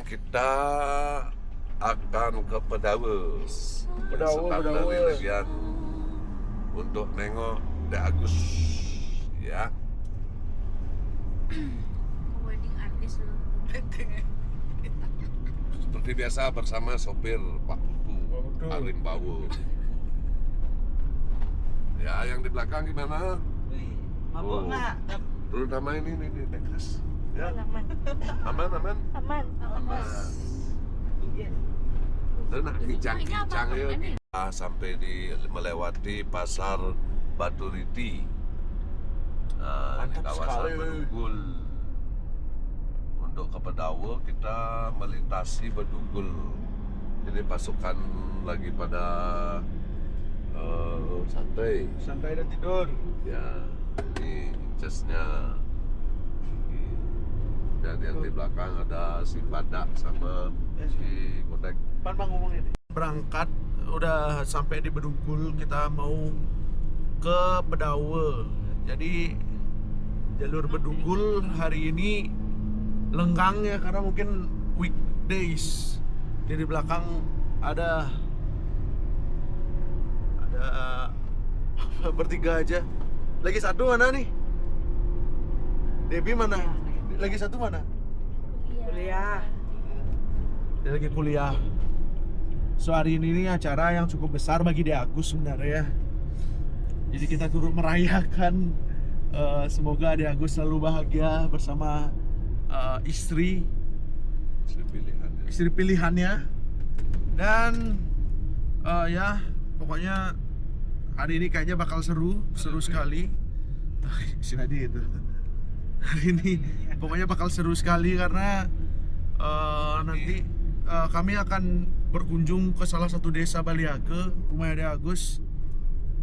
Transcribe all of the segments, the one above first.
kita akan ke Pedawe. Start dari Legian untuk nengok Dek Agus, ya. Wedding artis lu. Seperti biasa bersama sopir Pak Putu, Arimbawo. Ya, yang di belakang gimana? Mabuk nggak? Terutama ini nih Nekas. Ya, Aman. aman. Aman. Enak kincang-kincang ya. Sampai melewati pasar Baturiti. Nah, di kawasan Bedugul. Untuk ke Pedawe kita melintasi Bedugul. Jadi pasukan lagi pada santai dan tidur. ya. Ini incesnya. Dan yang di belakang ada si Badak sama si Kotek. Pan bang ngomong ini. Berangkat udah sampai di Bedugul, kita mau ke Pedawe. Jadi jalur Bedugul hari ini lenggang ya karena mungkin weekdays. Jadi di belakang ada bertiga aja. Lagi satu mana nih? Debbie mana? Lagi satu mana? Kuliah. Dia lagi kuliah. So hari ini acara yang cukup besar bagi Dek Agus sebenarnya. Jadi kita turut merayakan. Semoga Dek Agus selalu bahagia bersama istri pilihannya. Dan ya pokoknya hari ini kayaknya bakal seru sekali. Si Nadi itu. Hari ini pokoknya bakal seru sekali karena nanti kami akan berkunjung ke salah satu desa Baliage, rumah Dek Agus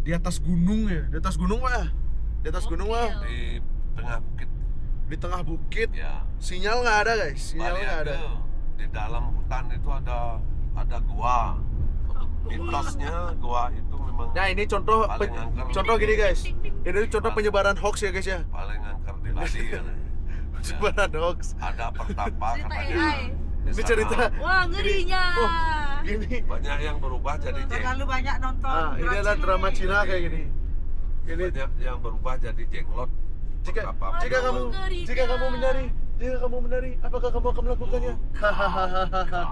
di atas gunung ya. Di atas gunung Pak. Di atas gunung Pak. Di tengah bukit. Di tengah bukit. Ya. Sinyal nggak ada guys. Sinyal nggak ada. Di dalam hutan itu ada gua. Mitosnya gua itu memang. Nah ini contoh paling angker. contoh gini guys. Ini contoh penyebaran hoax ya guys ya. Paling angker di Bali kan. Penyebaran hoax. Ada pertapa Cerita katanya. AI. Ini cerita. Wah, ngerinya. Oh, gini. Banyak yang berubah jadi Terlalu banyak nonton. Nah, ini adalah drama Cina kayak gini. Ini banyak yang berubah jadi jenglot. jika Aduh, kamu menari, apakah kamu akan melakukannya? Hahaha.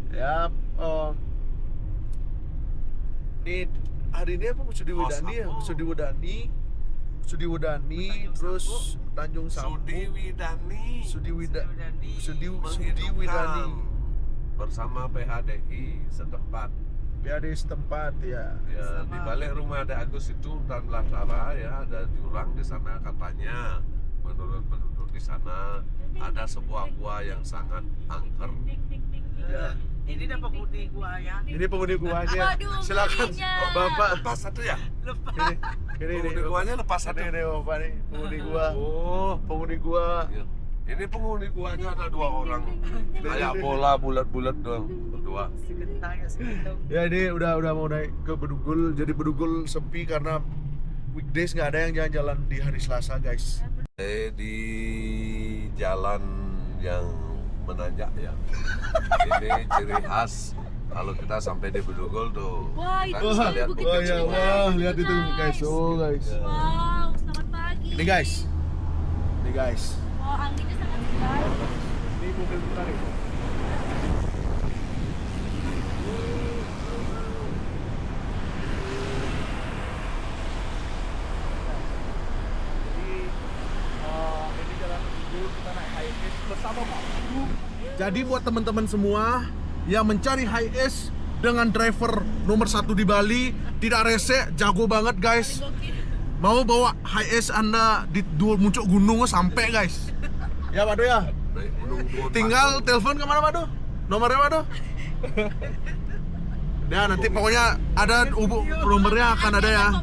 Ya, ini hari ini apa Sudiwedani ya? Sudiwedani, terus Tanjung Sambu. Sudiwedani bersama PHDI setempat. PAD setempat ya. Ya, di balik rumah Dek Agus itu dan belantara ya ada jurang di sana katanya. Menurut penduduk di sana ada sebuah gua yang sangat angker. Ya. Ini udah penghuni gua ya. Ini penghuni guanya. Aduh, Silakan ngerinya. Bapak. Lepas satu ya? Lepas. Ini Penghuni guanya lepas satu. Ini Bapak nih, penghuni gua. Oh, Penghuni gua. iya. Ini penghuni guanya ada 2 orang. Kayak bola bulat-bulat dong, berdua. Si bentang ya si bentang. Ya ini udah mau naik ke Bedugul. Jadi Bedugul sepi karena weekdays nggak ada yang jalan-jalan di hari Selasa guys. Di jalan yang menanjak ya. Ini ciri khas kalau kita sampai di Bedugul tuh. Wah, itu Kan bisa lihat Bukit Oh Kecil, ya, wah lihat itu guys. Oh guys. Wow, selamat pagi. Ini guys. Wah, anginnya sangat sekali. Ini mobil kita nih. Ini jalan Bedugul, kita naik HiAce bersama Pak Putu. Jadi buat teman-teman semua yang mencari HiAce dengan driver nomor 1 di Bali, tidak rese, jago banget guys. Mau bawa HiAce Anda di muncul gunung sampai guys. Ya Pak Do ya. Tinggal telepon kemana Pak Do? Nomornya Pak Do? Ya nanti pokoknya ada nomornya akan ada ya.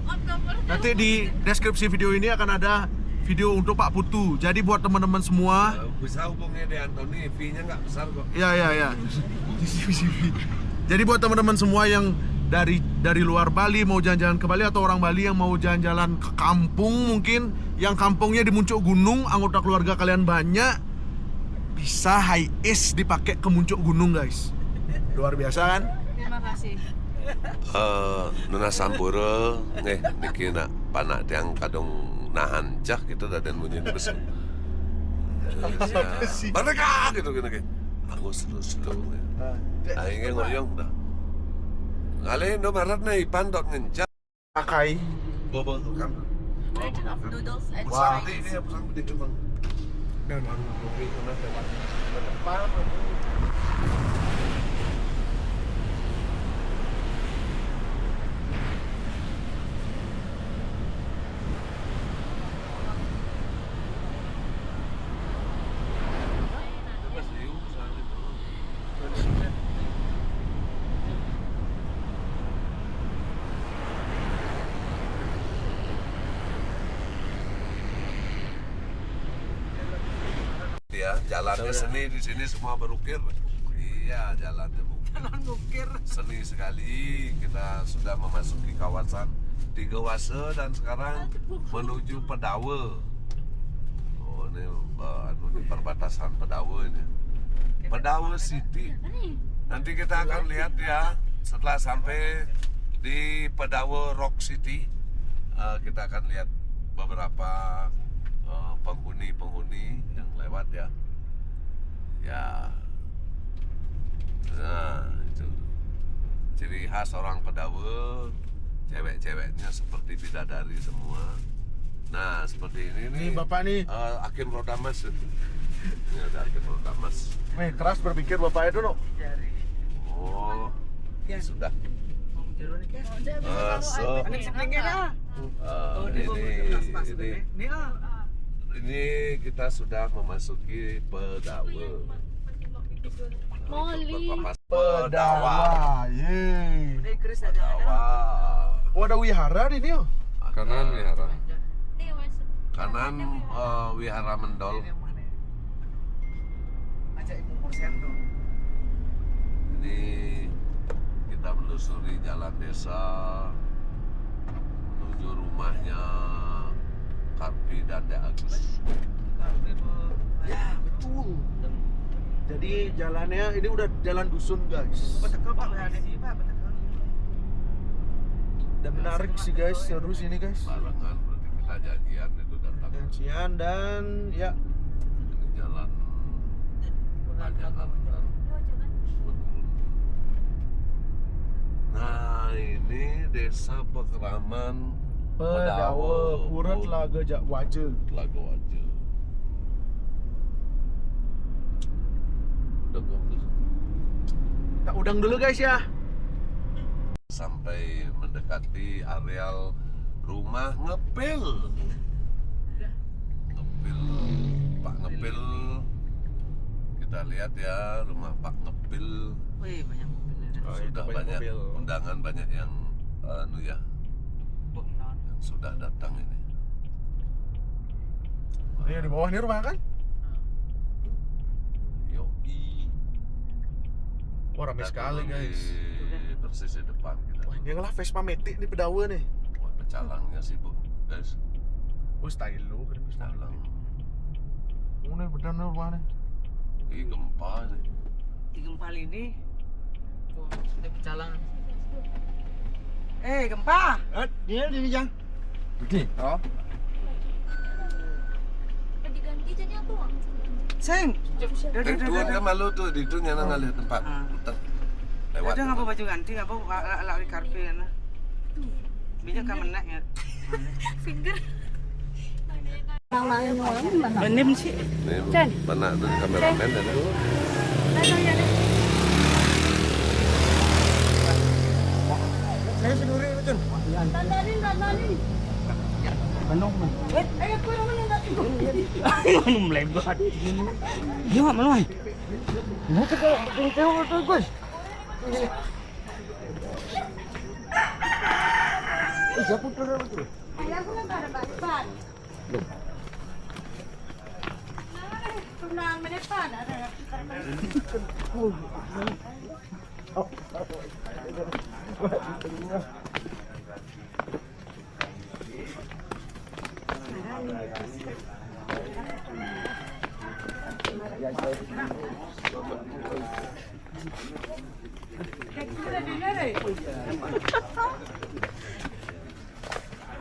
Nanti di deskripsi video ini akan ada video untuk Pak Putu. Jadi buat teman-teman semua, bisa hubungnya di Anthony, fee-nya nggak besar kok. ya. Jadi buat teman-teman semua yang dari luar Bali mau jalan-jalan ke Bali atau orang Bali yang mau jalan-jalan ke kampung mungkin yang kampungnya di Muncuk Gunung, anggota keluarga kalian banyak, bisa high es dipakai ke Muncuk Gunung guys. Luar biasa kan? Terima kasih. Nuna Sampura niki nak panak tiang kadung nahan cah gitu dan bunyi besar. Mereka gitu gini. Aku slow. Aingnya ngoyong dah. Ngalihin do marat nih pandot ngencak. Pakai. Bobo kan. Version of noodles and Wah, fries. ini apa sama dia bang? Dan Ya, jalannya seni di sini semua berukir. Iya, jalannya Jalan bukir. seni sekali. Kita sudah memasuki kawasan Tiga Wase dan sekarang menuju Pedawe. Oh, ini perbatasan Pedawe ini. Pedawe City. Nanti kita akan lihat ya setelah sampai di Pedawe Rock City. Kita akan lihat beberapa penghuni yang lewat ya. Ya. Nah, itu ciri khas orang Pedawe, cewek-ceweknya seperti bidadari semua. Nah, seperti ini nih. Ini Bapak nih. Hakim Rodamas. Ini ada Hakim Rodamas. Keras berpikir Bapak itu, no. Dari. Oh, Ya. sudah. Mau jeruk nih kan? So, Ada seplingnya dah. Oh, ini pas ini Ini ini kita sudah memasuki Pedawe. Molly. Pedawa. Yeay. Udah Chris ada. Pedawa. Oh, ada wihara di sini, oh. Kanan wihara. Nih, masuk. Kanan wihara Mendol. Ini yang mana? Ajak ibu persen tuh. Ini kita menelusuri jalan desa menuju rumahnya Karpi dan Dek Agus. Ya, betul. Jadi jalannya ini udah jalan dusun, guys. Betul Pak, ada sih Pak, betul. Dan menarik sih, guys. Seru sini, guys. Barengan berarti kita janjian itu datang. Janjian dan ya Ini jalan tanjakan dan Nah, ini desa Pekeraman Pedawe Pura Telaga Waje. Telaga Waje. Kita udang dulu, guys ya. Sampai mendekati areal rumah Ngepil. Pak Ngepil. Kita lihat ya rumah Pak Ngepil. Wih, banyak mobil. Sudah banyak undangan, banyak yang yang sudah datang ini. Ini di bawah nih rumah kan? Yoi. Wah, ramai sekali, guys. Persis di depan kita. Wah, ini adalah Vespa Matic di Pedawe nih. Wah, pecalangnya sih bu, guys. Oh, style lu kan Pecalang. Oh, ini benar nih rumah nih. Ini gempa nih. Di gempa ini. Oh, sudah berjalan. Gempa. Dia di Jang. Oke. Oh. Diganti jadi aku. Sing. Dan tuan kan malu tuh di itu nyana ngalih tempat. Putar. Lewat. Udah ngapa baju ganti, apa lari karpe ya nah. Minyak kan menak ya. Finger. Benim sih. Nih, mana tuh kameramen ada. Saya sendiri betul. Dandanin. Bandung mah. Aku yang mana enggak tuh. Anu melebat. Dia mak meluai. Mau ke betul, guys. Siapa tuh betul? Ayahku kan ada babat. Tunang menepan ada.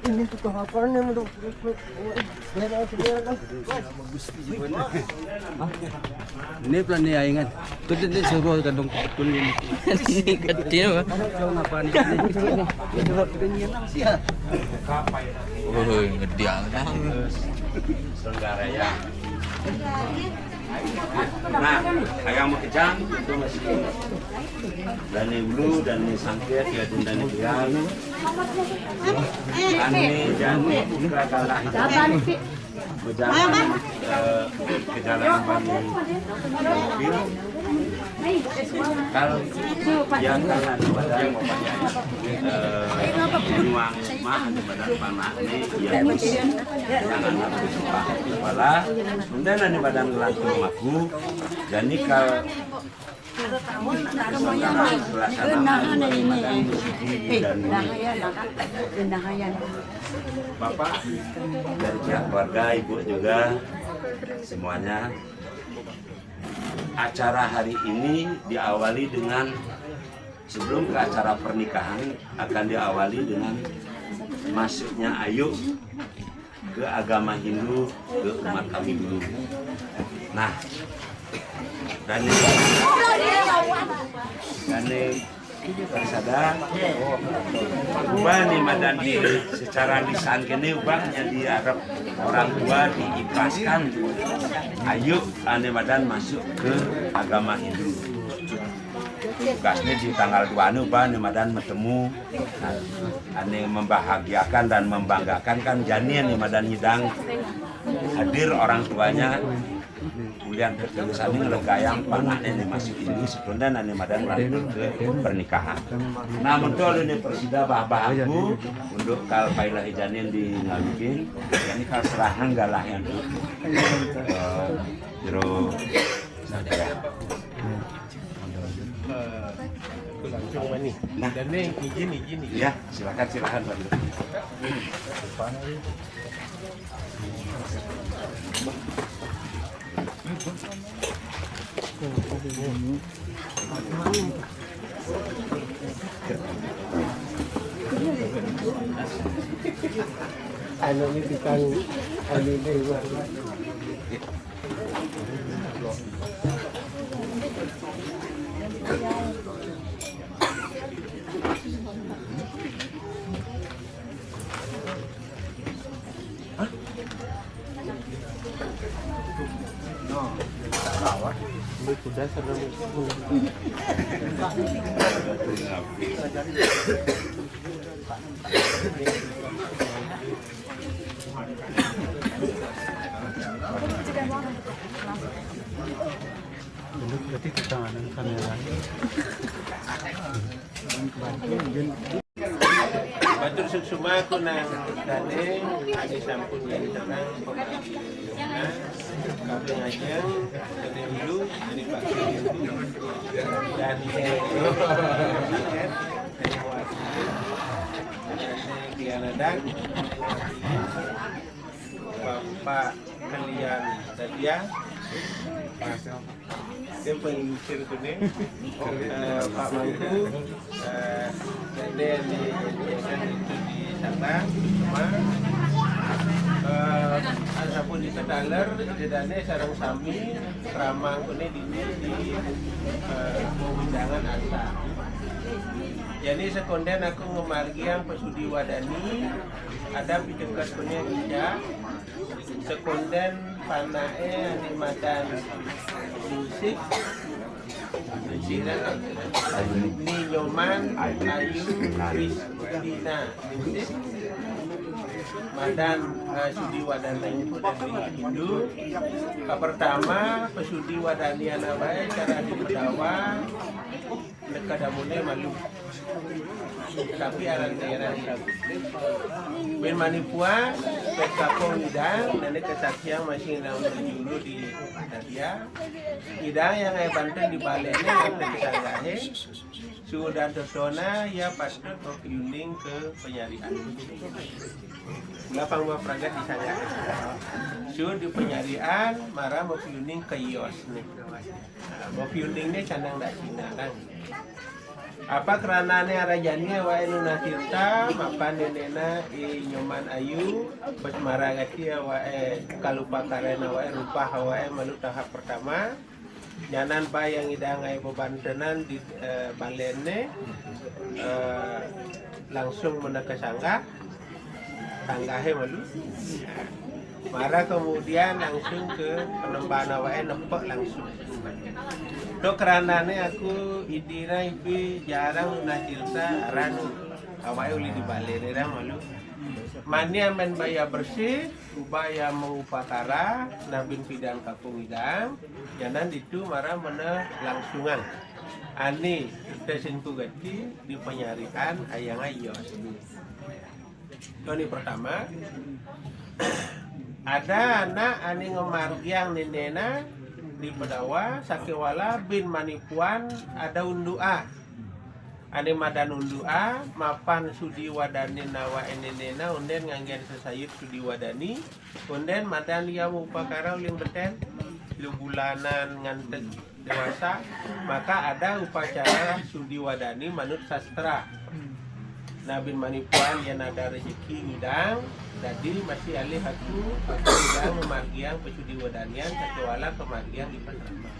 Ini tukang apa nih untuk ini plan ni aingan. Tu dia suruh kandung betul ni. Ini kecil. Kau ngapa ni? Oh, ngediang dah. Selenggara ya. Nah, ayam kejang itu masih dan ini ulu dan ini sangkir ya dan ini biang ane jani buka kalah berjalan ke jalan bagi mobil kalau yang karena di badan penuang rumah di badan panah ini jangan habis pakai kepala kemudian di badan lantung aku jadi kalau Bapak dari pihak keluarga, Ibu juga semuanya. Acara hari ini diawali dengan sebelum ke acara pernikahan akan diawali dengan masuknya Ayu ke agama Hindu ke umat kami dulu. Nah, dan sadar ubah nih madan di secara lisan kene ubahnya diharap orang tua diikhlaskan ayo ane madan masuk ke agama Hindu. Tugasnya di tanggal 2 ane ubah ane madan bertemu ane membahagiakan dan membanggakan kan jani ane madan hidang hadir orang tuanya. Kemudian ketulisan ini ngelegayang panahnya ini masuk ini sebenarnya nani madan lanjut ke pernikahan. Nah betul ini persida bah-bahagu untuk kal pailah ijanin di ngabikin ini kal serahan galah yang tuh jero saya. Nah, dan ini ya silakan Pak. Ano ni pitang ano ni sudah serem. Dulu berarti kita kamera. Batur suksuma ko ng dati, adi sampun yang tenang pembagian, kami ngajeng, dari dulu, dari Pak dan Kianadan, Bapak kalian Dadia, dia pengusir tu ni, Pak Mangku, dan itu di sana, cuma asapun di Sedaler, di dana sarang sami, ramang ini di pemindangan asa. Jadi sekonden aku ngemargiang pesudi wadani, ada pijekas punya ija, sekonden panae animatan musik, ni nyoman ayu Kristina musik, madan sudi wadani itu dari Hindu. Pertama pesudi wadani anabai cara diberdawa nekadamune malu. Tapi aran daerah Ben Manipua, Pekapong Idang, dan kesaksian masih namun dulu di Dadia. Idang yang Banten di Balenya yang terkesanggahe, Sudah tertona ya patut berkeliling ke penyarian. Lapang buah peragat di sana. Sudah di penyarian, marah berkeliling ke Yos nih. Berkeliling ni canang dak Cina kan. Apa kerana ni arajani wa nuna tirta mapan nenena nyoman ayu bermarah gati wa kalupa karena wa rupa wa malu tahap pertama. Nyanan pa yang idang ay bebantenan di balene langsung menekasangka tanggahe malu. Mara kemudian langsung ke penembana wae nepek langsung. Dok keranane aku idina ipi jarang nahirsa ranu awai uli di balene dah malu. Mani amen baya bersih, upaya mengupakara, nabin pidang kapung idang, janan itu marah mana langsungan. Ani kita sinku gati di penyarian ayang ayos. Ini pertama. Ada anak ani ngemargiang nenena di Pedawa sakewala bin manipuan ada undua. Ane madan undua mapan sudi wadani nawa enenena unden nganggen sesayut sudi wadani unden madan dia upakara uling beten 3 bulanan ngantek dewasa maka ada upacara sudi wadani manut sastra. Nabin manipuan yang ada rezeki ngidang jadi masih alih aku ngidang memargiang pesudi wadanian sakewala kemargiang di Patrama.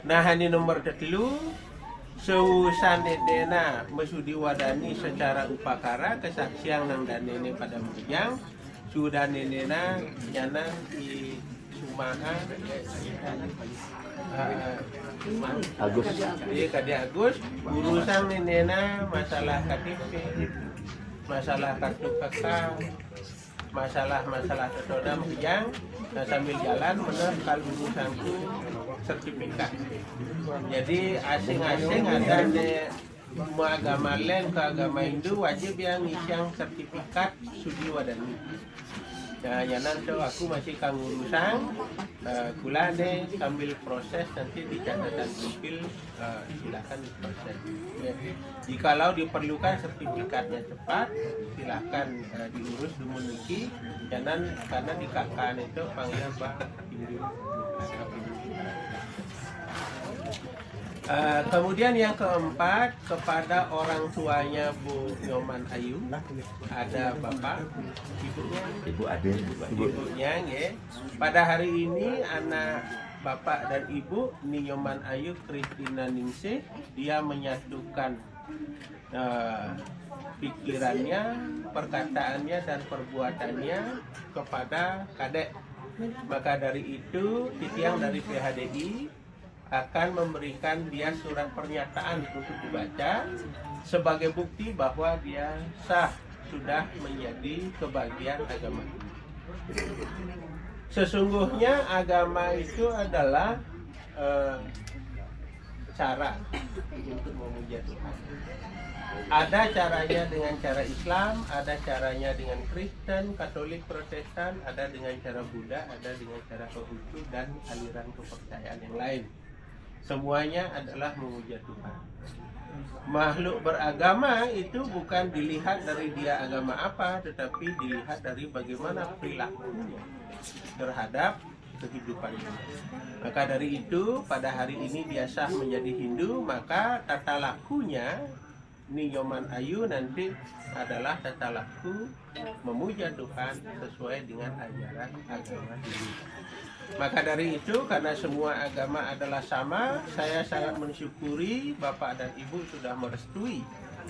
Nah ini nomor 3 seusan dedena mesudi wadani secara upakara kesaksian nang danene pada mujang sudah nenena nyana di Sumaha Agus iya kade Agus urusan nenena masalah KTP masalah kartu kakak masalah tertoda mujang nah sambil jalan bener kalau urusanku sertifikat. Jadi asing-asing ada di agama lain ke agama Hindu wajib yang ngisiang sertifikat sudi wadani. Nah, yanan tu aku masih kang urusan kula deh sambil proses nanti di catatan sipil silakan diproses. Ya. Jikalau diperlukan sertifikatnya cepat silakan diurus dimiliki. Yanan karena di kakan itu panggil Pak Hindu. Kemudian yang keempat kepada orang tuanya Bu Nyoman Ayu ada bapak ibunya ya. Pada hari ini anak bapak dan ibu Nyoman Ayu Kristina Ningsih dia menyatukan pikirannya, perkataannya dan perbuatannya kepada kadek. Maka dari itu titiang dari PHDI akan memberikan dia surat pernyataan untuk dibaca sebagai bukti bahwa dia sah sudah menjadi kebagian agama. Sesungguhnya agama itu adalah cara untuk memuja Tuhan. Ada caranya dengan cara Islam, ada caranya dengan Kristen, Katolik, Protestan, ada dengan cara Buddha, ada dengan cara Konghucu dan aliran kepercayaan yang lain. Semuanya adalah memuja Tuhan. Makhluk beragama itu bukan dilihat dari dia agama apa, tetapi dilihat dari bagaimana perilakunya terhadap kehidupan ini. Maka dari itu pada hari ini dia sah menjadi Hindu, maka tata lakunya Nyoman Ayu nanti adalah tata laku memuja Tuhan sesuai dengan ajaran agama Hindu. Maka dari itu karena semua agama adalah sama, saya sangat mensyukuri Bapak dan Ibu sudah merestui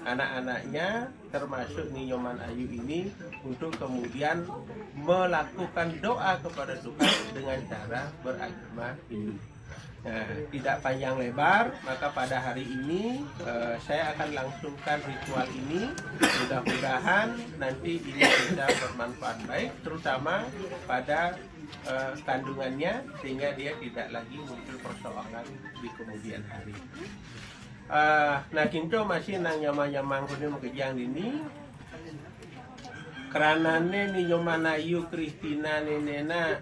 anak-anaknya termasuk Nyoman Ayu ini untuk kemudian melakukan doa kepada Tuhan dengan cara beragama Hindu. Nah, tidak panjang lebar, maka pada hari ini saya akan langsungkan ritual ini. Mudah-mudahan nanti ini bisa bermanfaat baik, terutama pada kandungannya, sehingga dia tidak lagi muncul persoalan di kemudian hari. Nah, kinto masih nang nyamang-nyamang kuning mengejang ini. Karena Nyoman Ayu Kristina nenena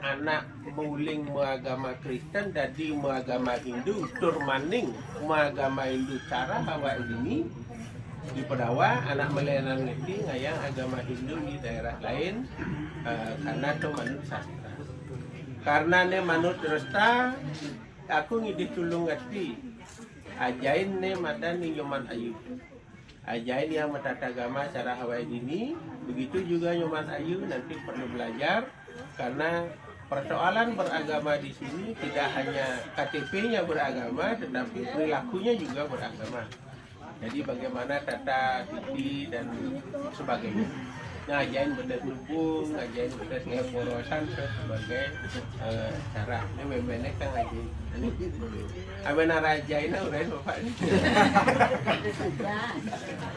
anak muling agama Kristen jadi agama Hindu tur maning agama Hindu cara hawa ini di Pedawa anak melenan ngerti ngayang agama Hindu di daerah lain karena itu manut sastra karena ne manut resta aku ngidih tulung ngerti ajain ne madan Nyoman Ayu ajain yang metatagama cara hawa ini begitu juga Nyoman Ayu nanti perlu belajar karena persoalan beragama di sini tidak hanya KTP-nya beragama, tetapi perilakunya juga beragama. Jadi bagaimana tata titi dan sebagainya. Ngajain bedas lubung, ngajain bedas ngeporosan sebagai cara. Ini memenek kan ngajain. Aben arajain udah bapak ini.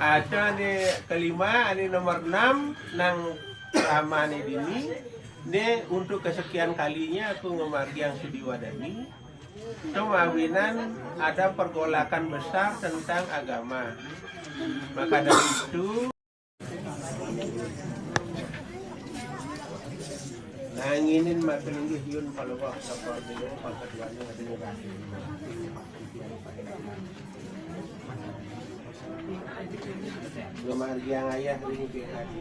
Ada nih kelima, ini nomor 6 nang ramane dini. Ini untuk kesekian kalinya aku ngemargi yang Sudiwadani. Kemawinan ada pergolakan besar tentang agama. Maka dari itu nanginin makelinggih yun palawak sa pagdilo pagkatuan ng ating urasi. Ngemargi yang ayah ring pihati.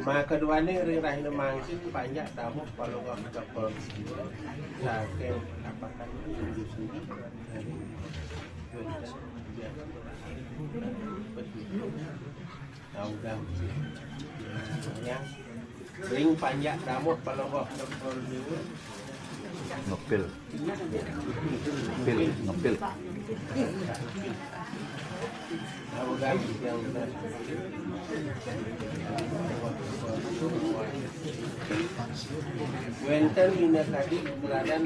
Maka kedua ni rirah na mangsin banyak tamu kalau kau kapal saking apakan itu sendiri tahu dah yang ring panjang tamu kalau kau kapal itu Ngepil. Ngepil. Wenten ina tadi beladan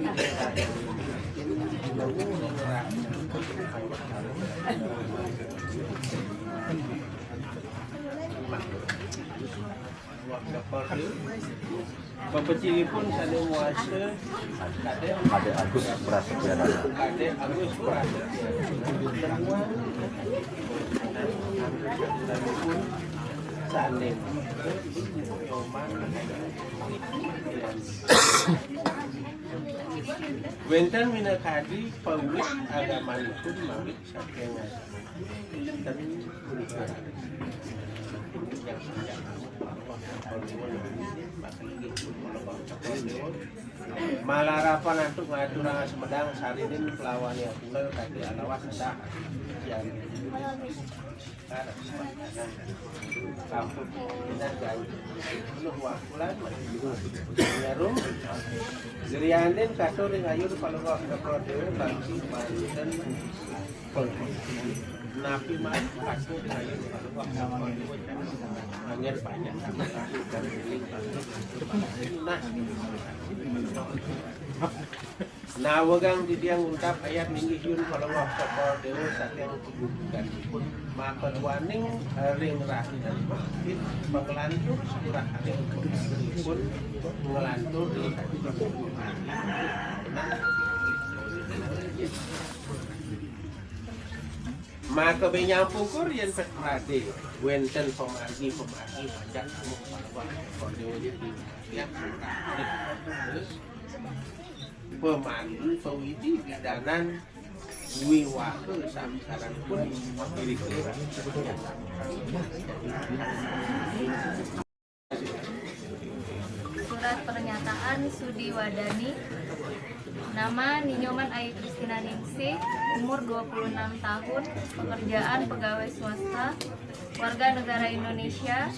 Pepecilipun sana muasa Ada Agus Prasetya. Ada Agus Prasetya. Pun saling Wenten minakadi pawis agamanipun mawit saking dan malarapan antuk ngatur ang semedang sarinin kelawan yang tunggal kaki alawas ada yang kampung dan jauh penuh wakulan nyarum gerianin kato ring ayun palawak kapode bangsi dan napi mas kato ring ayun palawak kapode angin banyak nah wagang didiang ungkap ayat ninggih yun palawak kapode saking tubuhkan pun maka duaning ring rahi dan masjid mengelantur surah aling pun mengelantur di maka benyampungkur yang petrade wenten pemargi pajak kamu palawak kode yang pemargi pewidi bidanan wiwaku samsaran pun kira-kira surat pernyataan Sudiwadani. Nama Nyoman Ayu Kristina Ningsih, umur 26 tahun, pekerjaan pegawai swasta, warga negara Indonesia,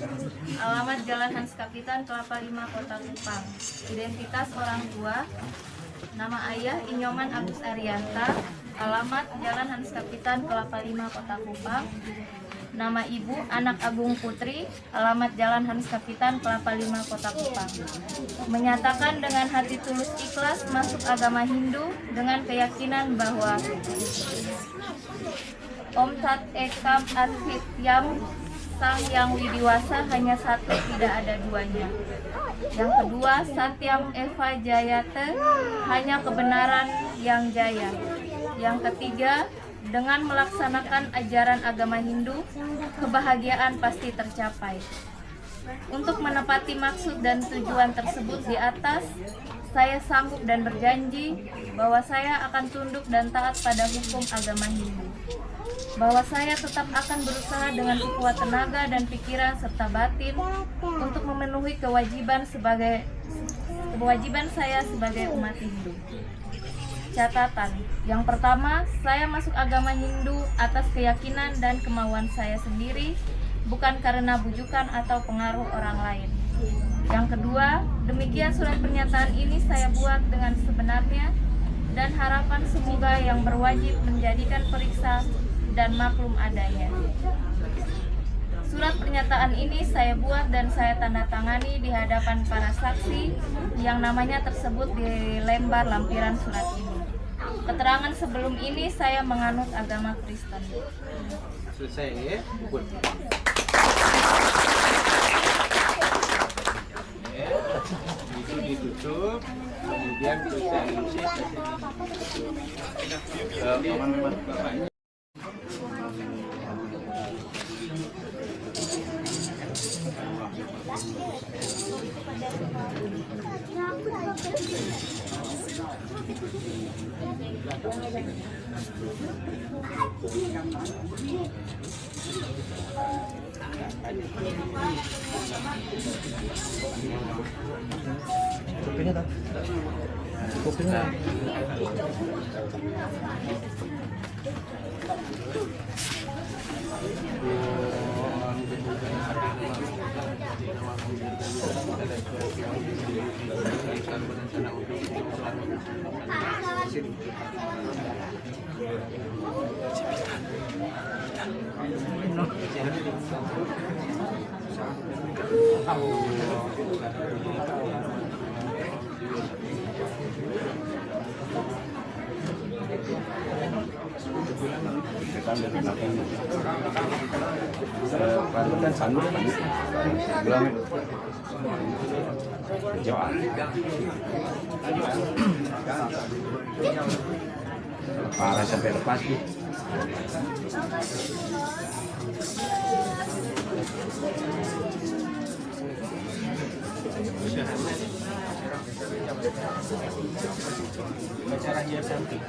alamat Jalan Hans Kapitan Kelapa 5 Kota Kupang. Identitas orang tua, nama ayah Nyoman Agus Arianta, alamat Jalan Hans Kapitan Kelapa 5 Kota Kupang. Nama ibu Anak Agung Putri, alamat Jalan Hans Kapitan Kelapa 5 Kota Kupang. Menyatakan dengan hati tulus ikhlas masuk agama Hindu dengan keyakinan bahwa Om Tat Ekam Adhityam Sang Yang Widiwasa hanya satu, tidak ada duanya. Yang kedua, Satyam Eva Jayate, hanya kebenaran yang jaya. Yang ketiga, Dengan melaksanakan ajaran agama Hindu, kebahagiaan pasti tercapai. Untuk menepati maksud dan tujuan tersebut di atas, saya sanggup dan berjanji bahwa saya akan tunduk dan taat pada hukum agama Hindu. Bahwa saya tetap akan berusaha dengan sekuat tenaga dan pikiran serta batin untuk memenuhi kewajiban saya sebagai umat Hindu. Catatan, yang pertama, saya masuk agama Hindu atas keyakinan dan kemauan saya sendiri, bukan karena bujukan atau pengaruh orang lain. Yang kedua, demikian surat pernyataan ini saya buat dengan sebenarnya dan harapan semoga yang berwajib menjadikan periksa dan maklum adanya. Surat pernyataan ini saya buat dan saya tanda tangani di hadapan para saksi yang namanya tersebut di lembar lampiran surat ini. Keterangan sebelum ini saya menganut agama Kristen. Selesai ya, pukul. Itu ditutup, kemudian bapaknya. Kopinya kan sanduk bilang parah sampai lepas nih. Caranya cantik.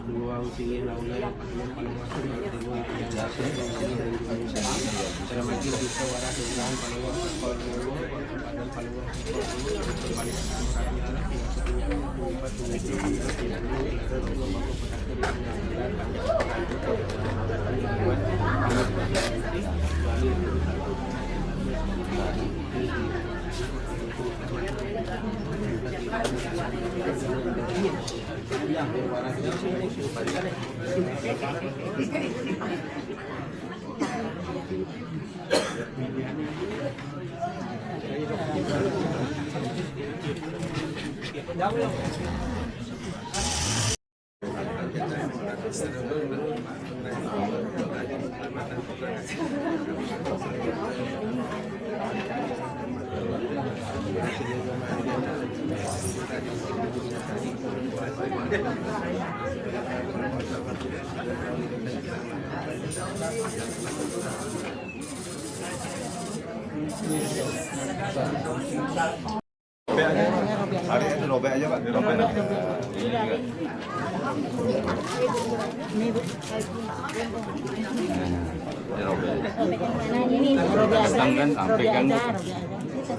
Luang tinggi launnya yang paling masuk dua jasa selama itu bisa warna dengan paling masuk kalau badan paling masuk paling Hari itu dirobek aja Pak, dirobek. Kan sampai kan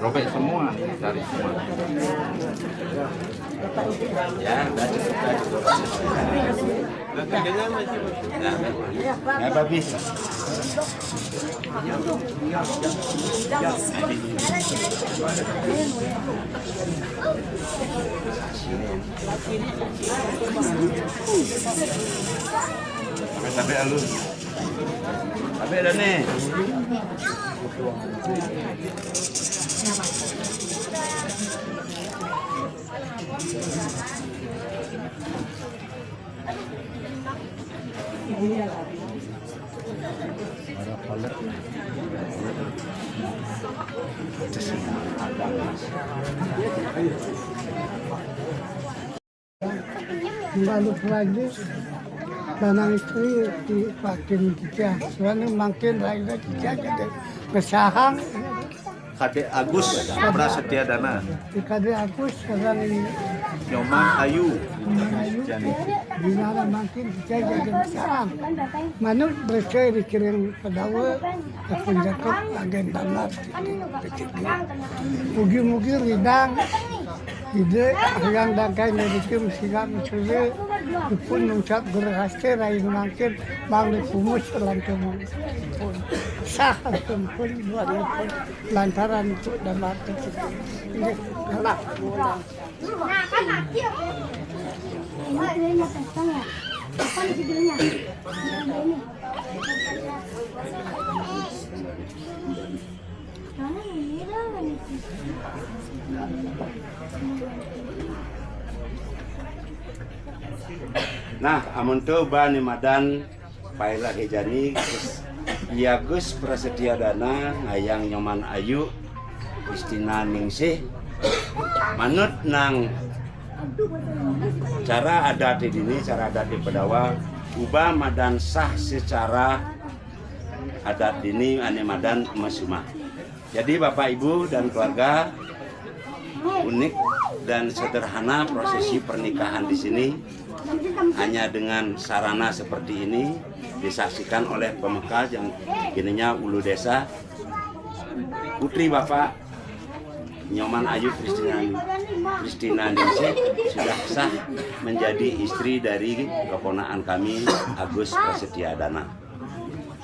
robek semua, cari semua. Ya, udah cukup. Ya, habis. Sampai halus. Sampai dah nih. Balik lagi tanang istri dipakai kita. Soalnya makin lagi kita jadi bersahang. Kadek Agus Prasetya Dana, Kadek Agus sekarang ini Nyoman Ayu. di mana makin kita jadi bersahang. Manut bersih dikirim pedawa ataupun jaket agen dalam. Mugi-mugi ridang ide yang dangkai medikum sigap sudah pun mengucap berhasil raih makin bang kumus lantaran sah pun luar lantaran itu dalam ini kalah bola. Apa judulnya? Nah, amun tu bani madan pailah hejani Agus Prasetya Dana ngayang Nyoman Ayu Kristina Ningsih manut nang cara adat di sini, cara adat di Pedawa ubah madan sah secara adat ini ane madan mesumah. Jadi Bapak Ibu dan keluarga, unik dan sederhana prosesi pernikahan di sini. Hanya dengan sarana seperti ini disaksikan oleh pemekas yang kininya ulu desa. Putri Bapak Nyoman Ayu Kristina Ningsih sudah sah menjadi istri dari keponakan kami Agus Prasetya Dana.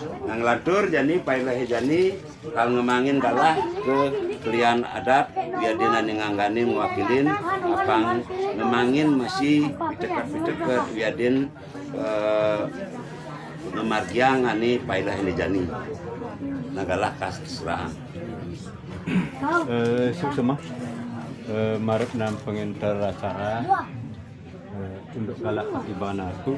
Nang lantur jani pailah jani kal ngemangin kalah ke kelian adat biar dina nganggani mewakilin apang ngemangin masih pitekat biar din ngemargiang ani pailah jani nagalah kas serang. Suksema marip nam pengintar acara untuk kalak ibana aku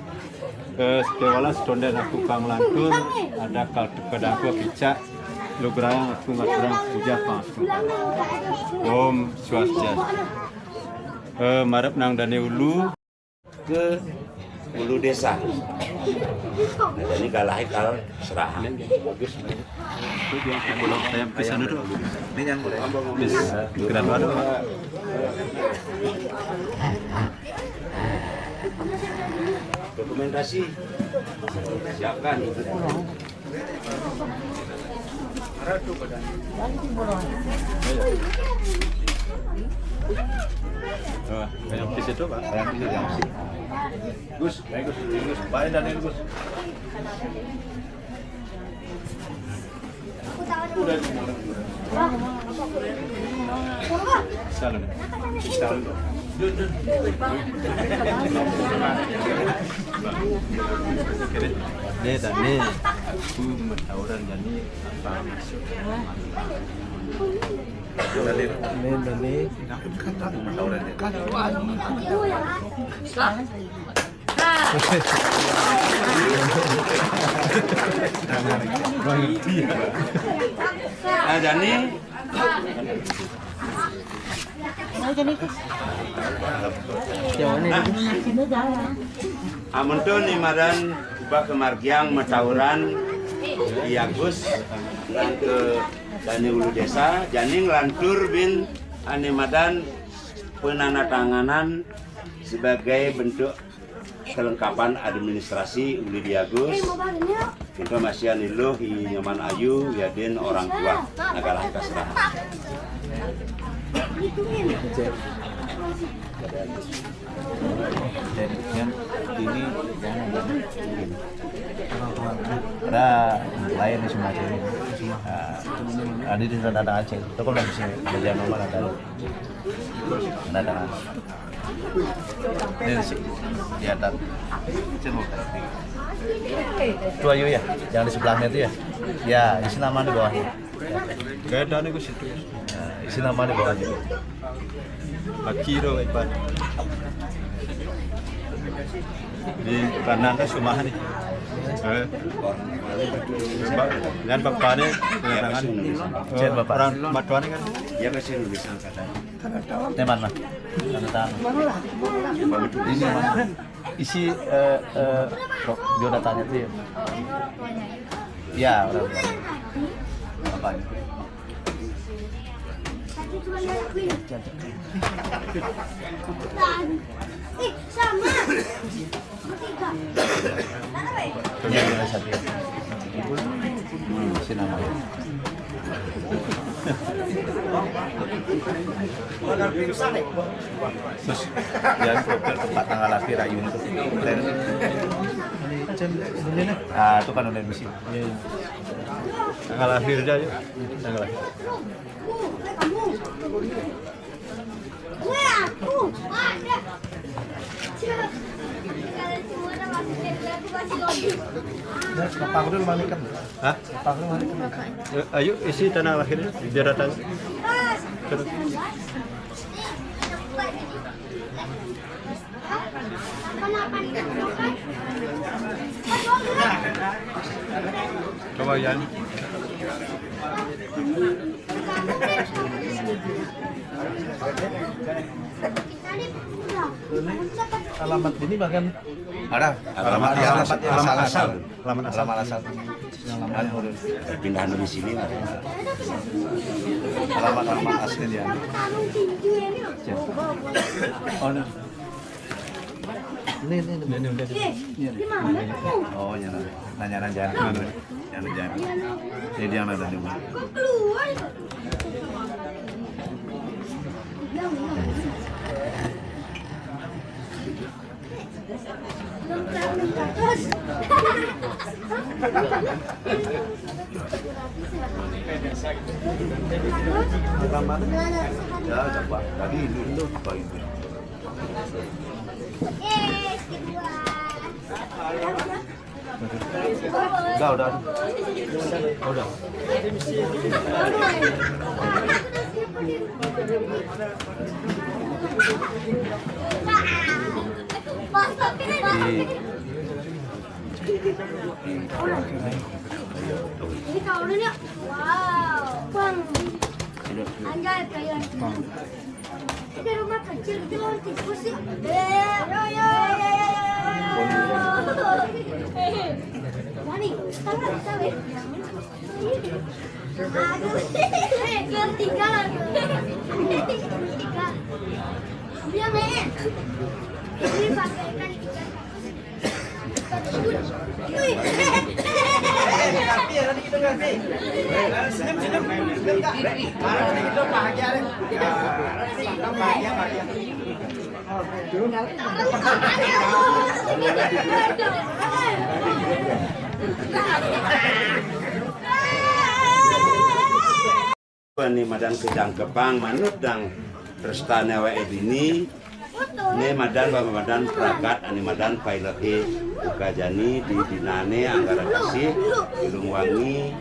sekewala stonden aku kang lantur ada kal kedaku kicak lugrang aku ngaturang puja pas Om Swastiastu marip nang dani ulu ke ulu desa. Nah, ini kalah kal serahan. Bagus. Itu dia belum saya pesan dulu. Ini yang bis geran baru. Dokumentasi siapkan. Yang di situ Pak, yang di situ. Gus, bagus, Gus, baik dan Gus. Salam. Salam. Nih tadi aku mentauran jadi apa masuk. Dali. Aku kata mentauran Nah, Jani. Amun tu ni madan ubah kemargiang metauran Agus nang ke Dani Ulu Desa, Jani ngelantur bin ane madan penandatanganan sebagai bentuk kelengkapan administrasi uli diagus informasi aniluh nyaman ayu yadin orang tua nagalah kasrahan. Ini ada lain di Sumatera ini. Ada di sana ada Aceh. Itu kalau bisa bagian nomor ada. Ini sih di atas. Itu ayo ya, yang di sebelahnya itu ya. Ya, isi nama di bawahnya. Gak ada nih gue situ. Isi nama di bawahnya. Akiro ipan. Di kanan ada sumahan nih. Dan bapaknya dengan tangan. Bapak orang matuannya kan? Ya kasih nulis angkatan. Teman mah. Ini isi biodatanya tuh ya. Ya orang tua. Bapaknya. Sama. Ya, ada satu. Si namanya. Terus jangan profil tempat tanggal lahir Ayu itu. Ah, itu kan udah misi. Tanggal lahir aja. Tanggal lahir. Bapak dulu manikan. Hah? Bapak dulu manikan. Ayo isi tanah lahirnya biar datang. Terus. Coba Yan. Alamat ini bahkan Ada alamat asal. alamat asal. Pindahan dari sini Alamat asli dia. Oh, nah. Ini. Oh, ya nanya jangan. Ini dia nanya di mana? Ya, coba. Tadi dulu baik. Udah. Ini kawannya, wow, bang, anjay kayak ini rumah kecil itu lawan tikus sih, Mani, tahu, aduh, ketinggalan, dia main, ini pakai ikan. Ini madan kedang kepang manut dang terstane wae ini ne madan madan prakat ani madan pailehe ukajani di dinane Anggara Kasih Ilungwangi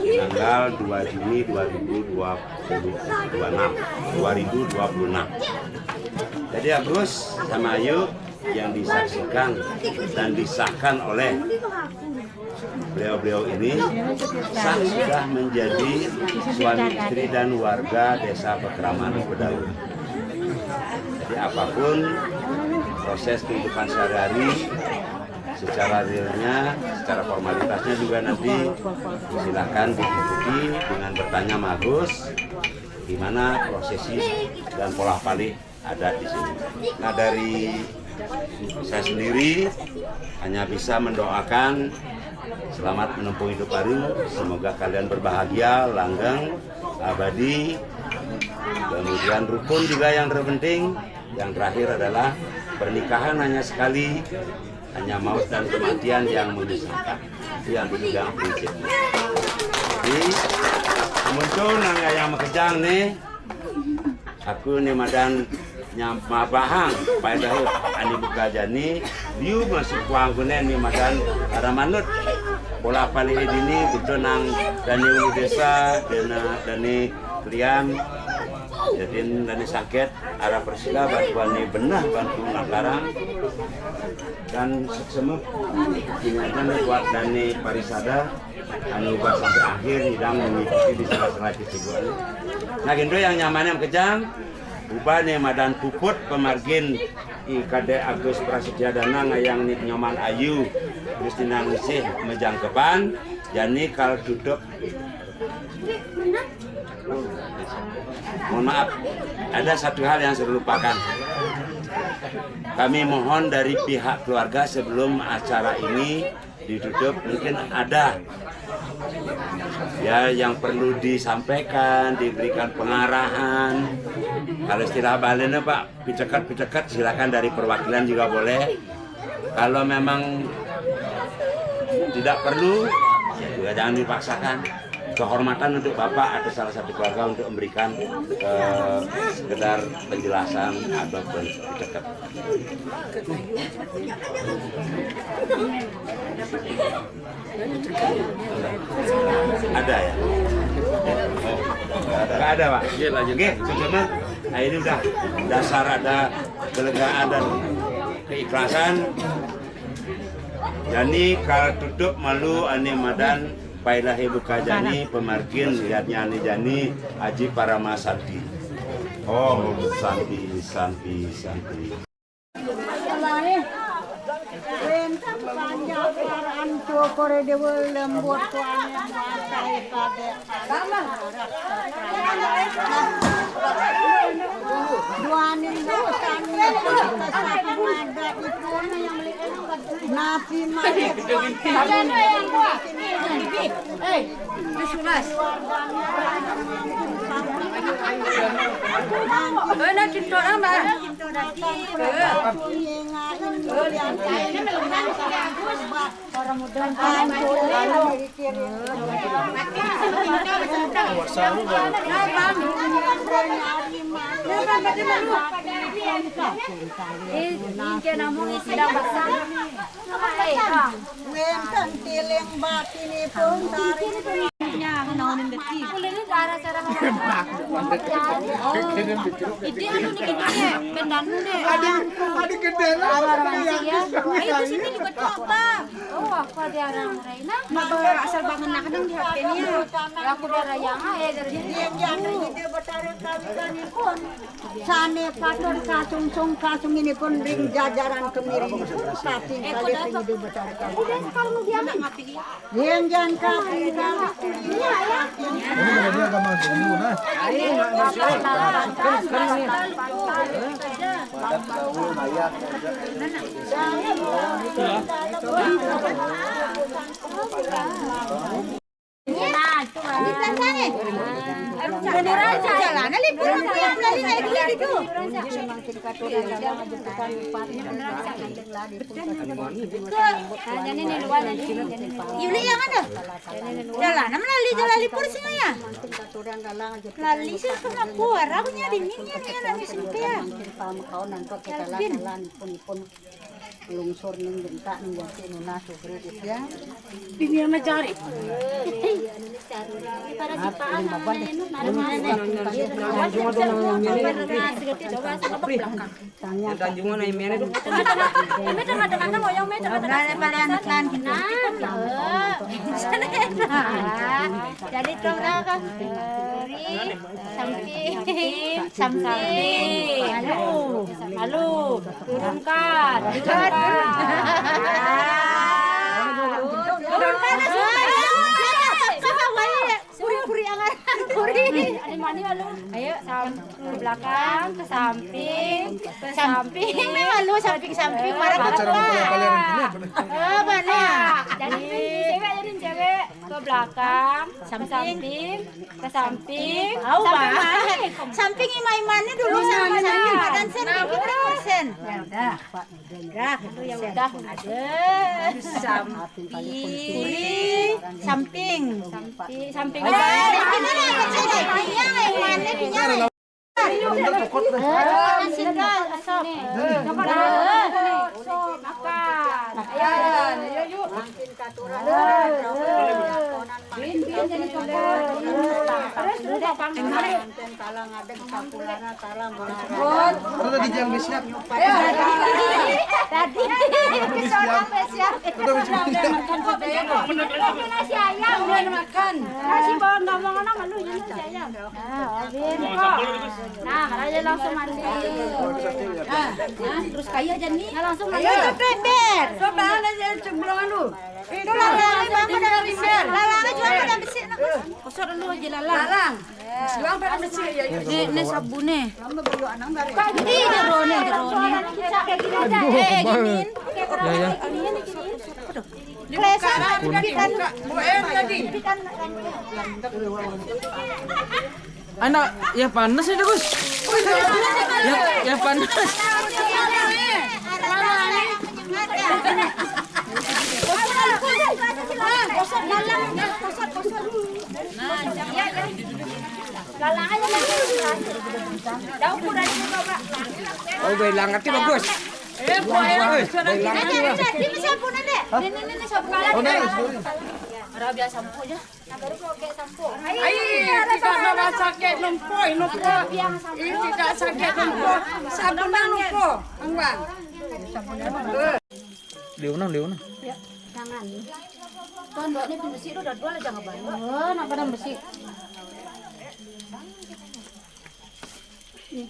tanggal 2 Juni 2026. Jadi Agus sama Ayu yang disaksikan dan disahkan oleh beliau-beliau ini sudah menjadi suami istri dan warga desa Pekraman Bedawi. Jadi apapun proses kehidupan sehari-hari secara realnya, secara formalitasnya juga nanti silakan diikuti dengan bertanya sama Agus gimana prosesi dan pola balik adat di sini. Nah, dari saya sendiri hanya bisa mendoakan selamat menempuh hidup baru, semoga kalian berbahagia, langgeng, abadi, kemudian rukun juga yang terpenting. Yang terakhir adalah pernikahan hanya sekali, hanya maut dan kematian yang memisahkan. Itu yang dipegang prinsipnya. Jadi muncul nangga yang makejang nih, aku nih madan nyampa bahang pada ani buka jani liu masuk kuang kunen nih madan ada manut pola paling ini betul nang dani ulu desa dani klian jadi dani sakit arah persila bantuan nih benah bantu Nangkarang dan semua ini buat dani parisada anu buat sampai akhir hidang mengikuti di salah-salah kesibukan. Nah gitu yang nyamannya kejang ubahnya madan puput pemargin Kade Agus Prasetya Dana ngayang nik nyoman ayu Kristina Nusih mejangkepan jani kal duduk. Mohon maaf, ada satu hal yang saya lupakan. Kami mohon dari pihak keluarga sebelum acara ini ditutup mungkin ada ya yang perlu disampaikan, diberikan pengarahan. Kalau istilah Balenya Pak, picekat silakan dari perwakilan juga boleh. Kalau memang tidak perlu, juga jangan dipaksakan. Kehormatan untuk Bapak atau salah satu keluarga untuk memberikan sekedar penjelasan ataupun picekat. Ada ya? Nggak ada Pak? Oke, cuma nah ini udah dasar ada kelegaan dan keikhlasan. Jadi kalau tutup malu ane madan pailahi buka jani pemargin lihatnya ane jani Haji Paramasanti. Oh, Santi. Rentang panjang paraan cokore dewe lembut tuanya masai kade duanin dosanya kesana mada itu yang napi mada ada yang kuat disulas nanti orang mbak orang muda asal bangun nak nang di HP ni aku dah raya dari dia pun sane paton kasung ini pun ring jajaran kemiring sapi kali hidup besar kalau dia yang jangan kapi lungsur ning bentak ning jati nuna sugri ya bini mencari para jepaan jadi sampai halo turunkan puri-puri angan puri Ayo ke belakang, ke samping, malu samping marah mana? Jadi cewek ke belakang, samping, ke samping, samping imannya dulu sama samping badan sen, persen. Ya udah, Pak. Ya udah, ada samping. Nasi ayam belum makan. Nasi bawang nggak mau malu jadi nasi ayam. Nah, aja langsung mandi. Terus kayak aja nih. Langsung mandi. Ayo ber. Coba aja sebelum lu. Itu lalang bangun dari ber. Lalang jual pada besi. Kosor dulu aja lalang. Jual pada besi ya. Ini sabune. Ini jerone. Ya. Anak ya panas itu Gus. Ya panas. Oh, belang ngerti bagus. Ini sabun ada. Ini sabun ada. Rabia sampo aja. Baru pakai sampo. Tidak sakit numpuk. Tidak sakit numpuk. Sabun numpuk. Enggak. Leuna. Ya, jangan. Pondok ini besi udah dua aja enggak banyak. Oh, nak badan besi. Nih.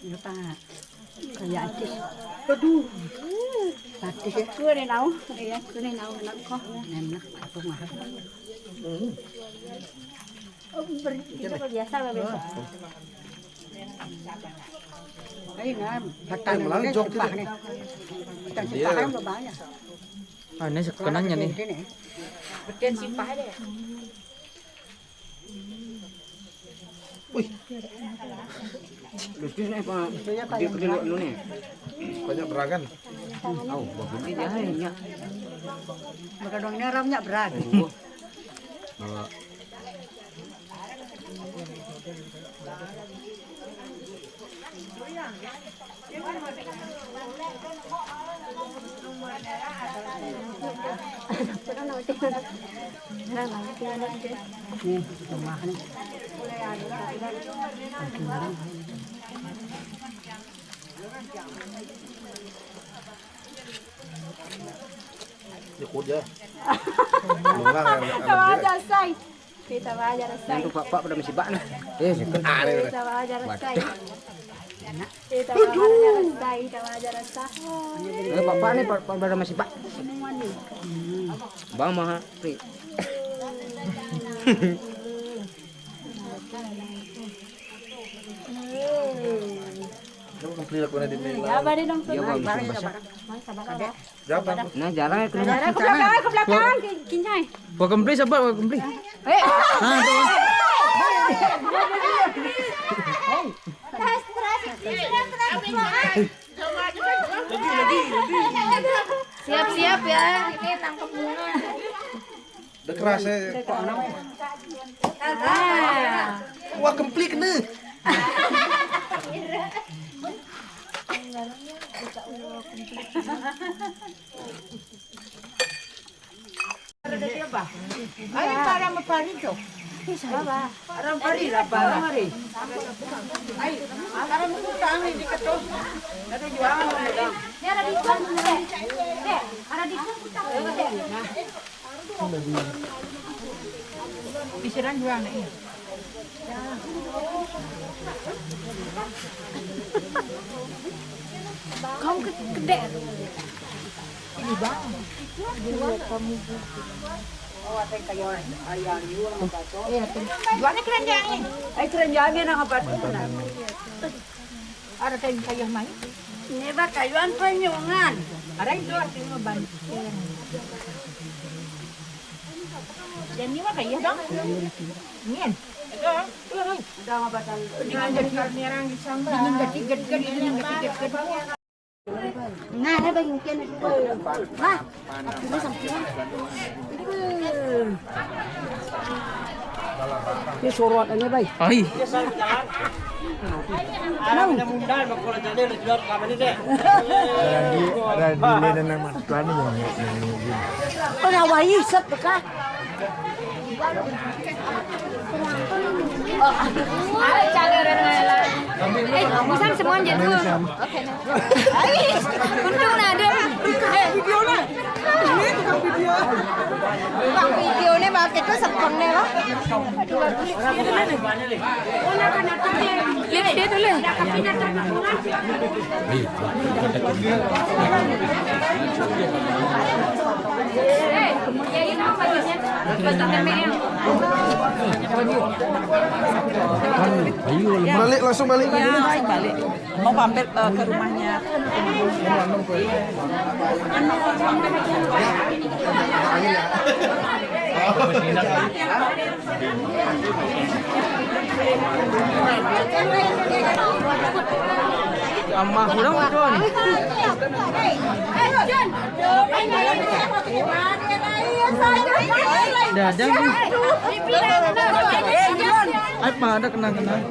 Ini Pak. Kayak artis. Aduh. Artis ya. Cua ni nau. Ya, cua ni nau nak kau. Enak apa mah. Oh, kita biasa biasa. Ay, na, batang lang jok pa ni. Batang simpah kan banyak. Ah, ini sekenanya nih. Batang simpah deh. Wih. Lucu nih Pak. Gede lu nih. Banyak beragan. Oh, bagus dia hanya. Makadongnya ramnya berat. Ikut ya. Tawa aja say. Kita aja say. Itu Pak pada masih bak nah. Kita aja say. Kita aja say. Bapak nih pada masih bak. Bang mah. Komplit aku nanti nih. Ya, bari dong. Iya, Bang. Berapa? Nah, jarang ke belakang, kincai. Gua komplit sabar, gua komplit. Nah, tuh. Siap-siap ya, ini tangkap bunga. Udah keras ya. Wah, komplit nih. Ayo para mapari to. Rampari. Ay, para maputang hindi ka to. Ada jual. Ada di sana. Ada di sana. Bisiran jual na iya. Kamu gede. Ini bang. Kamu Jualnya keranjang nih. Keranjangnya nang apa tuh? Ada kayu main. Ini bah kayuan penyungan. Ada itu artinya bantu. Dan ini mah kayu dong. Nien. Udah ngabatan. Dengan jadi karnirang di sambal. Dengan jadi gede. Nah, ada bagian kian itu. Wah, aku sampai. Ini sorot ini baik. Ai. Ada mudah bakal jadi jual kapan ini deh. Ada di medan yang mana nih Oh, nawai set bekah. Busan semua jadi dulu. Oke. Untung ada. Videonya. Ini tukang video. Tukang videonya pakai itu sepongnya lah. Lihat dia dulu. Balik langsung balik. Balik. Mau mampir ke rumahnya. Amah kurang John. Dadang. Apa ada kenang-kenang?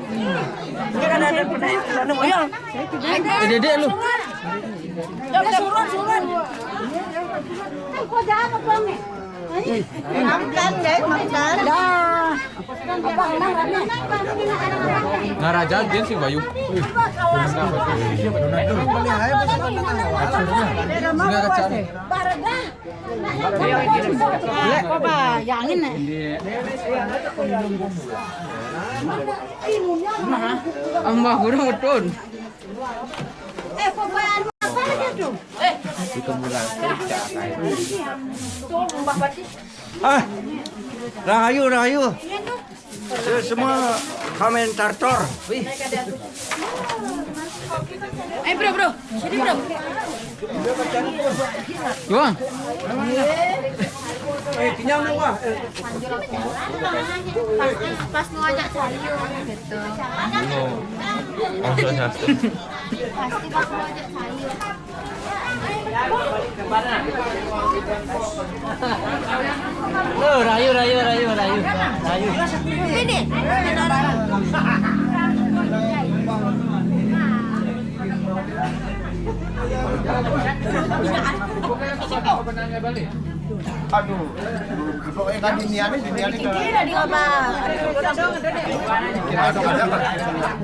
Ada pernah. Dedek lu. Surat. Kok jangan bang nih? Makan deh, makan. Dah. Apa namanya? Ngaraja gen sih Bayu. Kok bayangin nih? Amah kurang betul. Kok bayangin apa lagi tuh? Rahayu. Semua komentator. Bro. Sini bro. Juang. Kenyang dong, Wah. Pas mau ajak sayur gitu. Pasti pas mau ajak sayur. Rayu. Ini. Aduh, pokoknya kan diniane Kira di apa?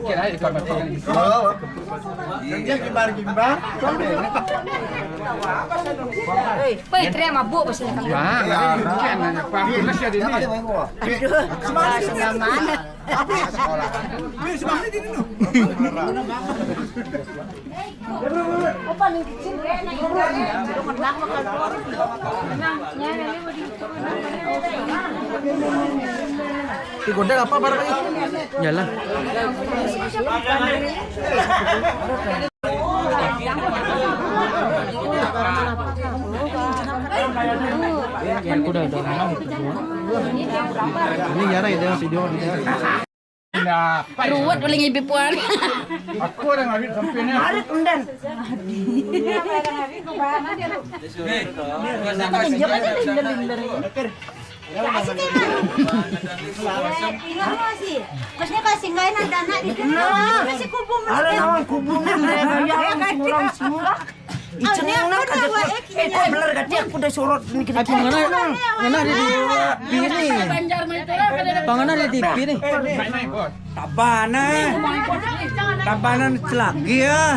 Kira di kamar. Iya, gimbar. Woi, teriak mabuk pasti. Wah, kan Pak Pulas ya ini. Sebelah mana? Sekolah. Semangat ini nu. Apa nih kecil? Di gondang apa barang ini? Jalan. Yang udah ini nyara itu video dia. Ruwet paling ibu puan. Aku udah ngambil sampingnya. Arit undan. Masih kasih nggak enak dana di sini. Masih kubung. Ada orang kubung. Orang semua. Icenang nak ada beler gati aku udah sorot ini kita. Mana di TV nih. Panganan di TV nih. Tabanan selagi ya.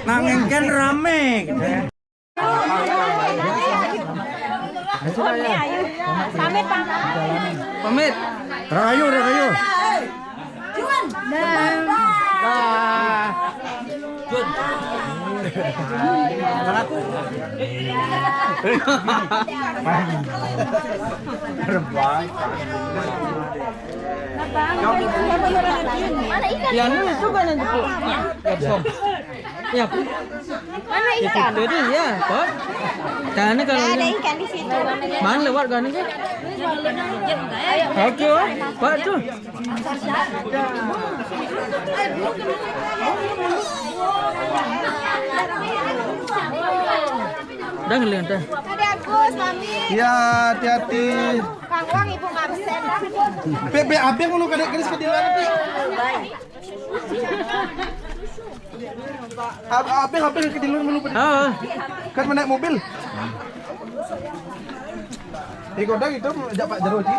Nangeng kan rame gitu ya. Pamit. Rahayu. Juan. Jun. Mana ikan? Yang ini juga nanti Bu. Ya. Mana ikan? Itu ya, Pak. Karena kalau Ada ikan di situ. mana lewat kan ini? Ayo. Oke, Pak tuh. Dah ngelihat dah. Ada Agus, Mami. Ya, hati-hati. Kang Wang, Ibu ngabsen. Bebe abeng lu kadang-kadang kedilan pi. Abeng kedilan lu. Ah. Kan menaik mobil. Godang itu ajak Pak Jaro Ji.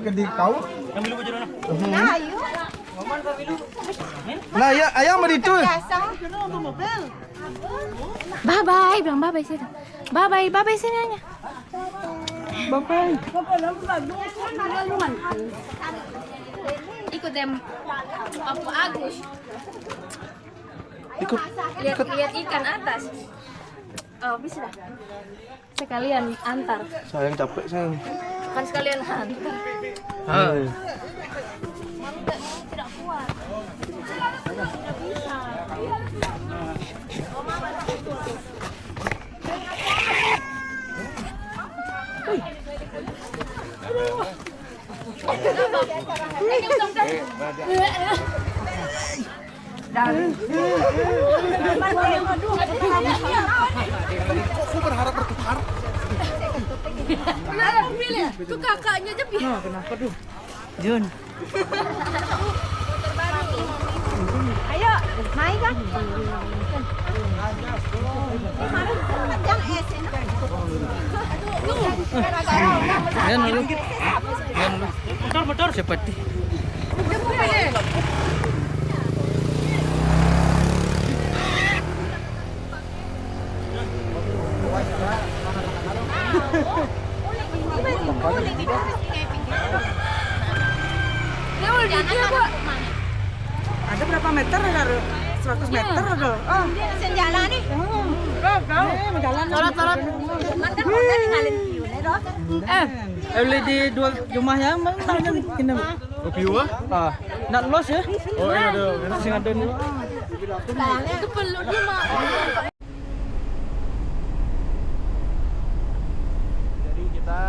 Kedi kau. Yang bilu Jaro. Nah, ayo. Nah, ya ayam itu. Bye bye, bilang bye bye sini. Bye bye sini aja. Bye. Ikut dem apa Agus. Ikut. Lihat ikan atas. Oh, bisa dah. Sekalian antar. Sayang capek sayang. Kan sekalian antar. Ah. Mami tidak kuat. Tidak bisa. Aku berharap bertukar. Itu kakaknya aja Nah, kenapa tuh? Jun. Ayo, naik kan? Yan dulu. Motor seperti. Ada berapa meter? Ada 100 meter ada. Oh, jalan nih. Jalan. Torot. Makan udah ninggalin view nih, Dok. Beli di dua rumahnya mana kita. View Ah, nak los ya? Oh, ada. Sing ada nih. Itu perlu dia mah. Jadi kita